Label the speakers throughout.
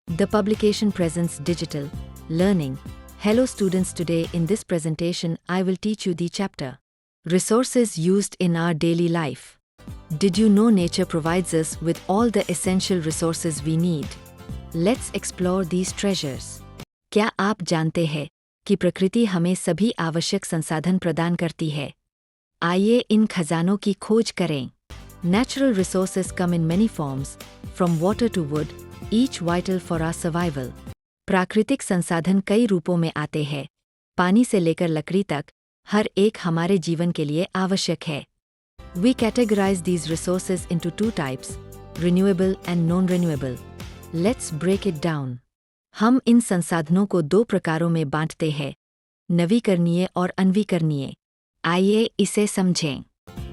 Speaker 1: The publication presents digital learning. Hello students, today in this presentation I will teach you the chapter Resources used in our daily life. Did you know nature provides us with all the essential resources we need? Let's explore these treasures. क्या आप जानते हैं कि प्रकृति हमें सभी आवश्यक संसाधन प्रदान करती है? आइए इन खजानों की खोज करें। Natural resources come in many forms, from water to wood, each vital for our survival. प्राकृतिक संसाधन कई रूपों में आते हैं। पानी से लेकर लकड़ी तक, हर एक हमारे जीवन के लिए आवश्यक है। We categorize these resources into two types, renewable and non-renewable. Let's break it down. हम इन संसाधनों को दो प्रकारों में बांटते हैं, नवीकरणीय और अनवीकरणीय। आइए इसे समझें।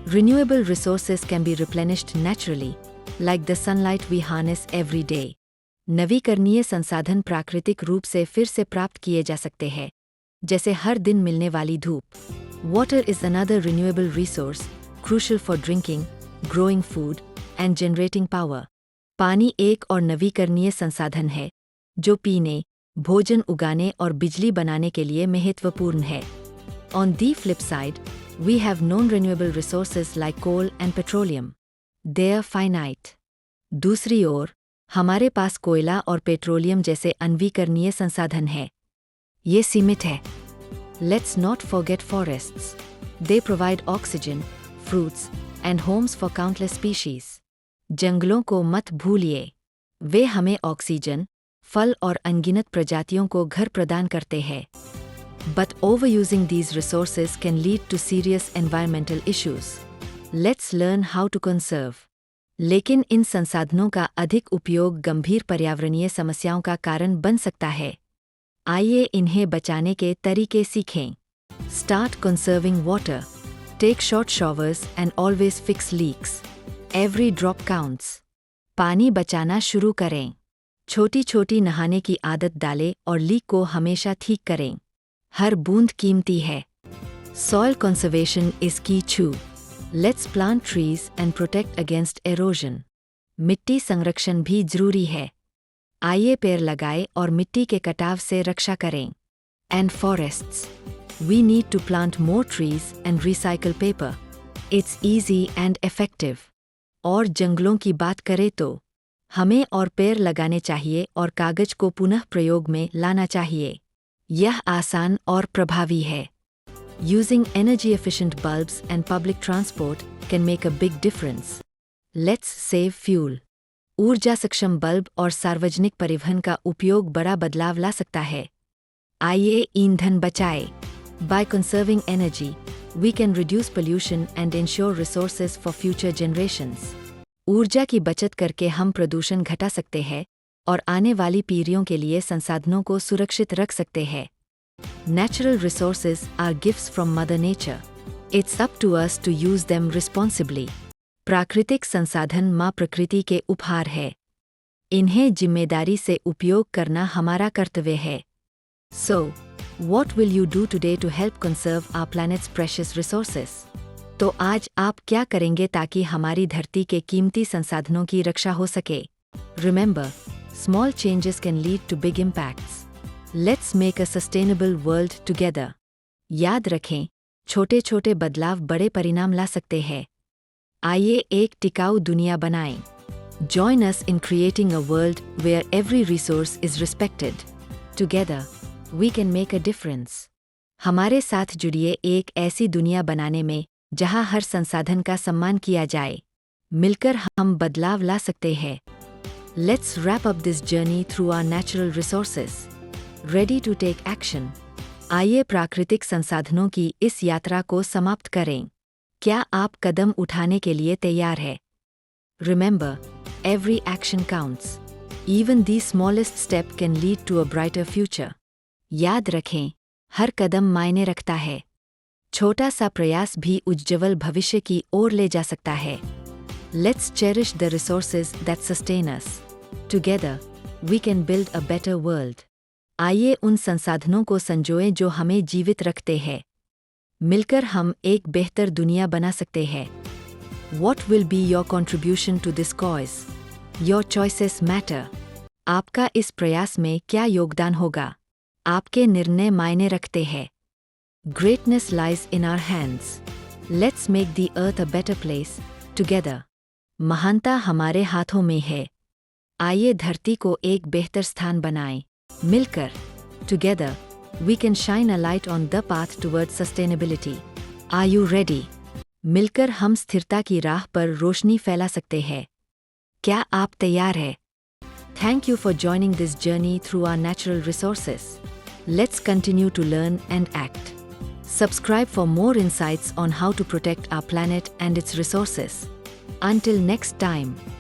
Speaker 1: Renewable resources can be replenished naturally, like the sunlight we harness every day. नवीकरणीय संसाधन प्राकृतिक रूप से फिर से प्राप्त किए जा सकते हैं, जैसे हर दिन मिलने वाली धूप। Water is another renewable resource, crucial for drinking, growing food, and generating power. पानी एक और नवीकरणीय संसाधन है, जो पीने, भोजन उगाने और बिजली बनाने के लिए महत्वपूर्ण है। On the flip side, we have non-renewable resources like coal and petroleum. They are finite. दूसरी ओर, हमारे पास कोयला और पेट्रोलियम जैसे अनवीकरणीय संसाधन हैं। ये सीमित है। Let's not forget forests. They provide oxygen, fruits, and homes for countless species. जंगलों को मत भूलिए। वे हमें ऑक्सीजन, फल और अनगिनत प्रजातियों को घर प्रदान करते हैं। But overusing these resources can lead to serious environmental issues. Let's learn how to conserve. लेकिन इन संसाधनों का अधिक उपयोग गंभीर पर्यावरणीय समस्याओं का कारण बन सकता है। आइए इन्हें बचाने के तरीके सीखें। Start conserving water. Take short showers and always fix leaks. Every drop counts. पानी बचाना शुरू करें। छोटी छोटी नहाने की आदत डालें और लीक को हमेशा ठीक करें। हर बूंद कीमती है। Soil conservation is key too. Let's plant trees and protect against erosion. मिट्टी संरक्षण भी जरूरी है। आइए पेड़ लगाएं और मिट्टी के कटाव से रक्षा करें। And forests. We need to plant more trees and recycle paper. It's easy and effective. और जंगलों की बात करें तो हमें और पेड़ लगाने चाहिए और कागज को पुनः प्रयोग में लाना चाहिए। यह आसान और प्रभावी है। Using energy-efficient bulbs and public transport can make a big difference. Let's save fuel. ऊर्जा सक्षम बल्ब और सार्वजनिक परिवहन का उपयोग बड़ा बदलाव ला सकता है। आइए ईंधन बचाएं। By conserving energy, we can reduce pollution and ensure resources for future generations. ऊर्जा की बचत करके हम प्रदूषण घटा सकते हैं और आने वाली पीढ़ियों के लिए संसाधनों को सुरक्षित रख सकते हैं। Natural resources are gifts from Mother Nature. It's up to us to use them responsibly. प्राकृतिक संसाधन माँ प्रकृति के उपहार है। इन्हें जिम्मेदारी से उपयोग करना हमारा कर्तव्य है। So, what will you do today to help conserve our planet's precious resources? तो आज आप क्या करेंगे ताकि हमारी धरती के कीमती संसाधनों की रक्षा हो सके? Remember, small changes can lead to big impacts. Let's make a sustainable world together. याद रखें, छोटे छोटे बदलाव बड़े परिणाम ला सकते हैं। आइए एक टिकाऊ दुनिया बनाएं। Join us in creating a world where every resource is respected. Together, we can make a difference. हमारे साथ जुड़िए एक ऐसी दुनिया बनाने में जहां हर संसाधन का सम्मान किया जाए। मिलकर हम बदलाव ला सकते हैं। Let's wrap up this journey through our natural resources. Ready to take action. आइए प्राकृतिक संसाधनों की इस यात्रा को समाप्त करें। क्या आप कदम उठाने के लिए तैयार हैं? Remember, every action counts. Even the smallest step can lead to a brighter future. याद रखें, हर कदम मायने रखता है। छोटा सा प्रयास भी उज्ज्वल भविष्य की ओर ले जा सकता है। Let's cherish the resources that sustain us. Together, we can build a better world. आइए उन संसाधनों को संजोएं जो हमें जीवित रखते हैं। मिलकर हम एक बेहतर दुनिया बना सकते हैं। What will be your contribution to this cause? Your choices matter. आपका इस प्रयास में क्या योगदान होगा? आपके निर्णय मायने रखते हैं। Greatness lies in our hands. Let's make the earth a better place, together. महानता हमारे हाथों में है। आइए धरती को एक बेहतर स्थान बनाएं। मिलकर, together, we can shine a light on the path towards sustainability. Are you ready? मिलकर हम स्थिरता की राह पर रोशनी फैला सकते हैं। क्या आप तैयार हैं? Thank you for joining this journey through our natural resources. Let's continue to learn and act. Subscribe for more insights on how to protect our planet and its resources. Until next time.